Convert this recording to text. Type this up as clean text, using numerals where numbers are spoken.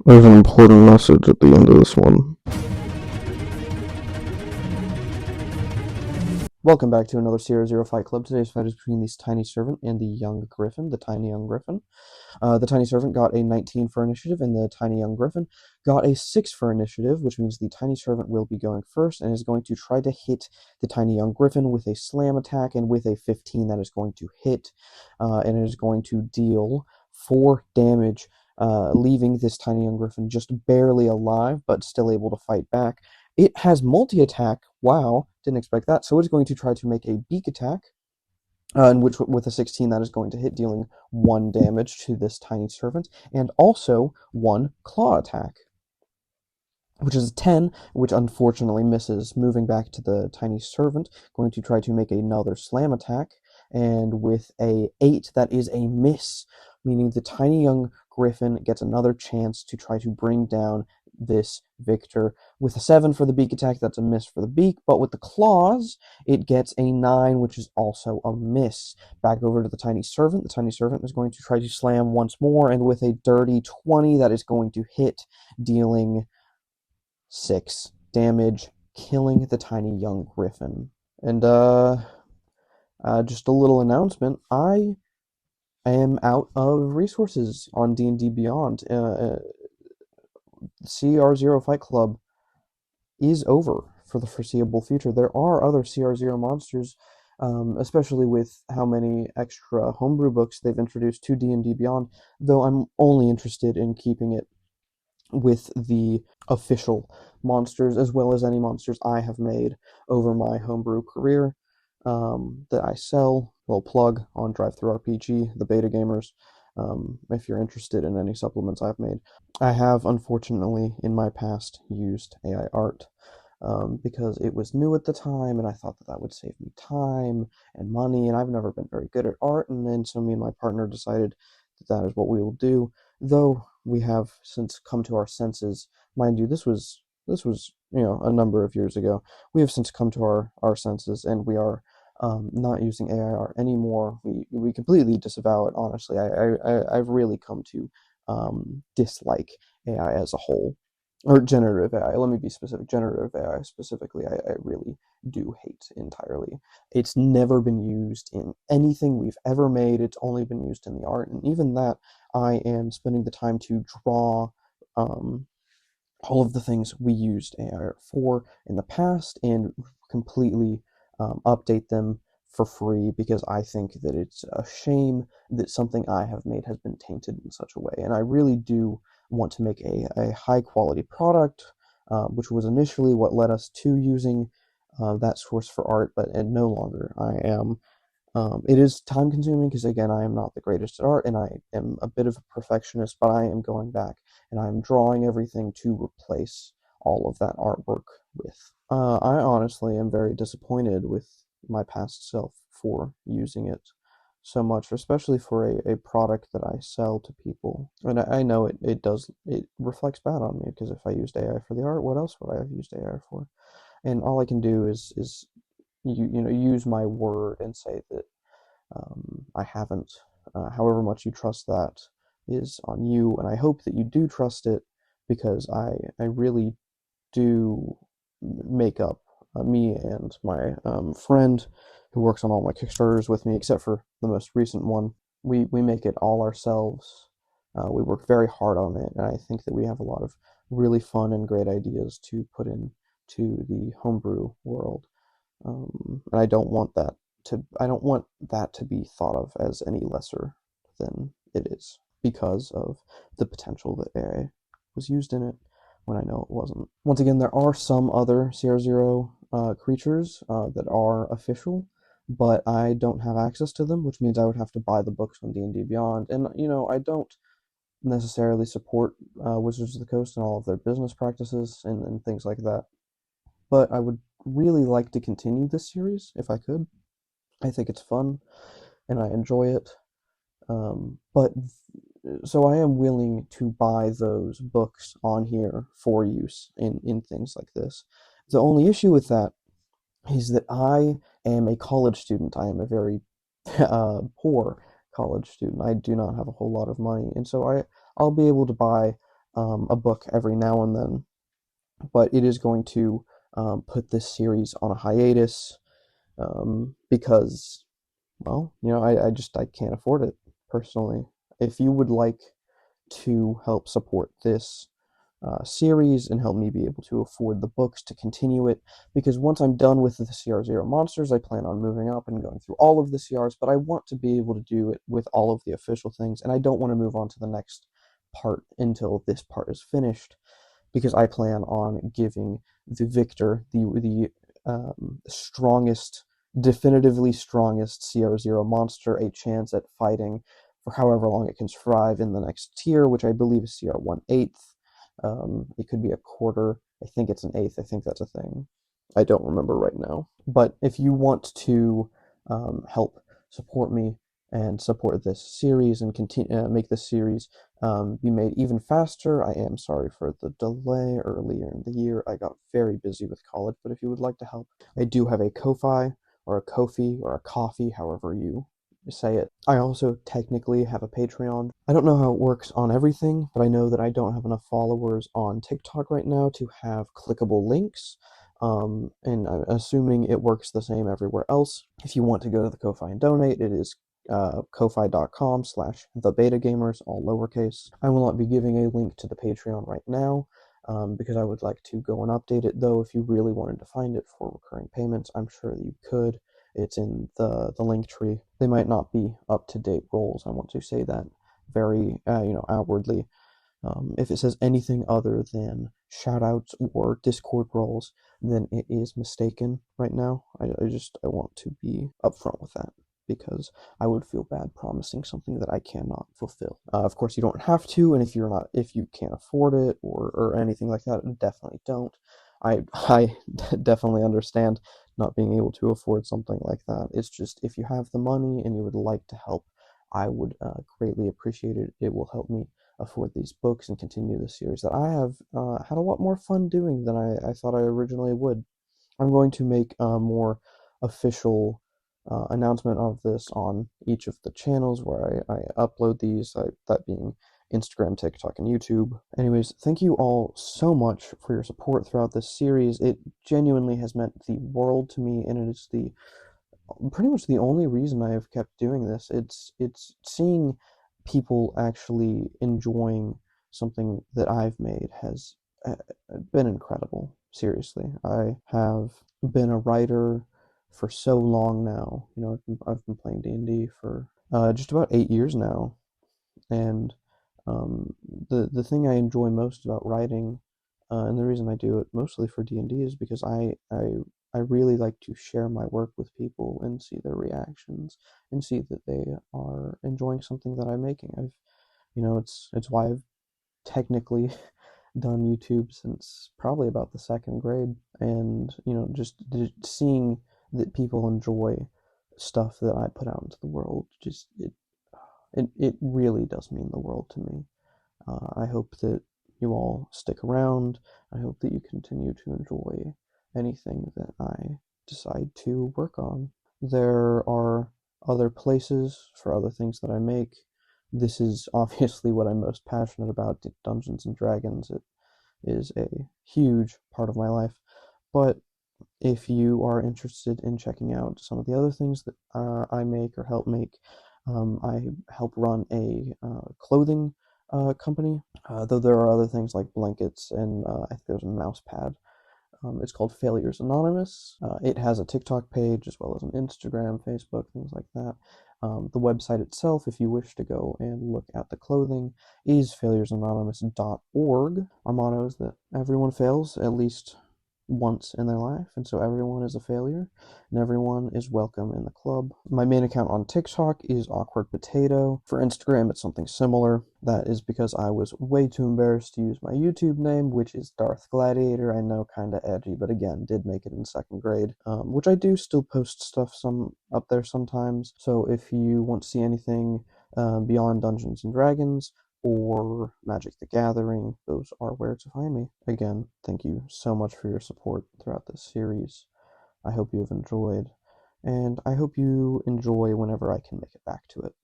There's an important message at the end of this one. Welcome back to another CR0 Fight Club. Today's fight is between the Tiny Servant and the Young Griffin, the Tiny Young Griffin. The Tiny Servant got a 19 for initiative, and the Tiny Young Griffin got a 6 for initiative, which means the Tiny Servant will be going first and is going to try to hit the Tiny Young Griffin with a slam attack, and with a 15 that is going to hit, and it is going to deal 4 damage, leaving this Tiny Young Griffin just barely alive, but still able to fight back. It has multi-attack. Wow, didn't expect that. So it's going to try to make a beak attack, in which with a 16 that is going to hit, dealing 1 damage to this Tiny Servant, and also 1 claw attack, which is a 10, which unfortunately misses. Moving back to the Tiny Servant, going to try to make another slam attack, and with a 8 that is a miss, meaning the Tiny Young Griffin gets another chance to try to bring down this victor. With a 7 for the beak attack, that's a miss for the beak, but with the claws, it gets a 9, which is also a miss. Back over to the Tiny Servant. The Tiny Servant is going to try to slam once more, and with a dirty 20, that is going to hit, dealing 6 damage, killing the Tiny Young Griffin. And, just a little announcement, I am out of resources on D&D Beyond. CR0 Fight Club is over for the foreseeable future. There are other CR0 monsters, especially with how many extra homebrew books they've introduced to D&D Beyond, though I'm only interested in keeping it with the official monsters, as well as any monsters I have made over my homebrew career, that I sell. Little plug on DriveThruRPG, the beta gamers, if you're interested in any supplements I've made. I have, unfortunately, in my past, used AI art, because it was new at the time, and I thought that that would save me time and money, and I've never been very good at art, and then so me and my partner decided that that is what we will do, though we have since come to our senses. Mind you, this was a number of years ago. We have since come to our senses, and we are not using AIR anymore. We completely disavow it, honestly. I've really come to dislike AI as a whole. Or generative AI, let me be specific. Generative AI specifically, I really do hate entirely. It's never been used in anything we've ever made. It's only been used in the art, and even that, I am spending the time to draw all of the things we used AI for in the past and completely update them for free, because I think that it's a shame that something I have made has been tainted in such a way. And I really do want to make a high quality product, which was initially what led us to using that source for art, but and no longer. I am. It is time consuming because, again, I am not the greatest at art, and I am a bit of a perfectionist, but I am going back and I'm drawing everything to replace all of that artwork with. I honestly am very disappointed with my past self for using it so much, especially for a product that I sell to people. And I know it reflects bad on me, because if I used AI for the art, what else would I have used AI for? And all I can do is use my word and say that I haven't. However much you trust that is on you, and I hope that you do trust it, because I really do make up, me and my friend who works on all my Kickstarters with me, except for the most recent one. We make it all ourselves. We work very hard on it, and I think that we have a lot of really fun and great ideas to put into the homebrew world. And I don't want that to be thought of as any lesser than it is, because of the potential that AI was used in it when I know it wasn't. Once again, there are some other CR0 creatures that are official, but I don't have access to them, which means I would have to buy the books on D&D Beyond. And I don't necessarily support Wizards of the Coast and all of their business practices and things like that, but I would really like to continue this series if I could. I think it's fun and I enjoy it. But so I am willing to buy those books on here for use in things like this. The only issue with that is that I am a college student. I am a very poor college student. I do not have a whole lot of money, and so I'll be able to buy a book every now and then, but it is going to put this series on a hiatus because, well, I can't afford it personally. If you would like to help support this series and help me be able to afford the books to continue it, because once I'm done with the CR0 monsters, I plan on moving up and going through all of the CRs, but I want to be able to do it with all of the official things, and I don't want to move on to the next part until this part is finished, because I plan on giving the victor, the strongest, definitively strongest CR0 monster, a chance at fighting for however long it can survive in the next tier, which I believe is CR1/8. It could be a quarter. I think it's an eighth. I think that's a thing. I don't remember right now. But if you want to help support me and support this series and continue make this series be made even faster, I am sorry for the delay earlier in the year. I got very busy with college, but if you would like to help, I do have a Ko-Fi or a Ko-fi or a Coffee, however you say it. I also technically have a Patreon. I don't know how it works on everything, but I know that I don't have enough followers on TikTok right now to have clickable links. And I'm assuming it works the same everywhere else. If you want to go to the Ko-Fi and donate, it is ko-fi.com/thebetagamers, all lowercase. I will not be giving a link to the Patreon right now because I would like to go and update it, though if you really wanted to find it for recurring payments, I'm sure that you could. It's in the link tree. They might not be up-to-date roles. I want to say that very outwardly. If it says anything other than shoutouts or Discord roles, then it is mistaken right now. I want to be upfront with that because I would feel bad promising something that I cannot fulfill. Of course, you don't have to, and if you can't afford it or anything like that, definitely don't. I definitely understand not being able to afford something like that. It's just if you have the money and you would like to help, I would greatly appreciate it. It will help me afford these books and continue the series that I have had a lot more fun doing than I thought I originally would. I'm going to make a more official announcement of this on each of the channels where I upload these, that being Instagram, TikTok, and YouTube. Anyways, thank you all so much for your support throughout this series. It genuinely has meant the world to me, and it is pretty much the only reason I have kept doing this. It's seeing people actually enjoying something that I've made has been incredible. Seriously, I have been a writer for so long now. I've been playing D&D for just about 8 years now, and the thing I enjoy most about writing, and the reason I do it mostly for D&D is because I really like to share my work with people and see their reactions and see that they are enjoying something that I'm making. It's why I've technically done YouTube since probably about the second grade, and just seeing that people enjoy stuff that I put out into the world, it really does mean the world to me. I hope that you all stick around. I hope that you continue to enjoy anything that I decide to work on. There are other places for other things that I make. This is obviously what I'm most passionate about, Dungeons and Dragons. It is a huge part of my life. But if you are interested in checking out some of the other things that I make or help make, I help run a clothing company, though there are other things like blankets and I think there's a mouse pad. It's called Failures Anonymous. It has a TikTok page as well as an Instagram, Facebook, things like that. The website itself, if you wish to go and look at the clothing, is failuresanonymous.org. Our motto is that everyone fails at least once in their life, and so everyone is a failure, and everyone is welcome in the club. My main account on TikTok is Awkward Potato. For Instagram, it's something similar. That is because I was way too embarrassed to use my YouTube name, which is Darth Gladiator. I know, kinda edgy, but again, did make it in second grade, which I do still post stuff up there sometimes. So if you want to see anything beyond Dungeons and Dragons, or Magic the Gathering, those are where to find me. Again, thank you so much for your support throughout this series. I hope you have enjoyed, and I hope you enjoy whenever I can make it back to it.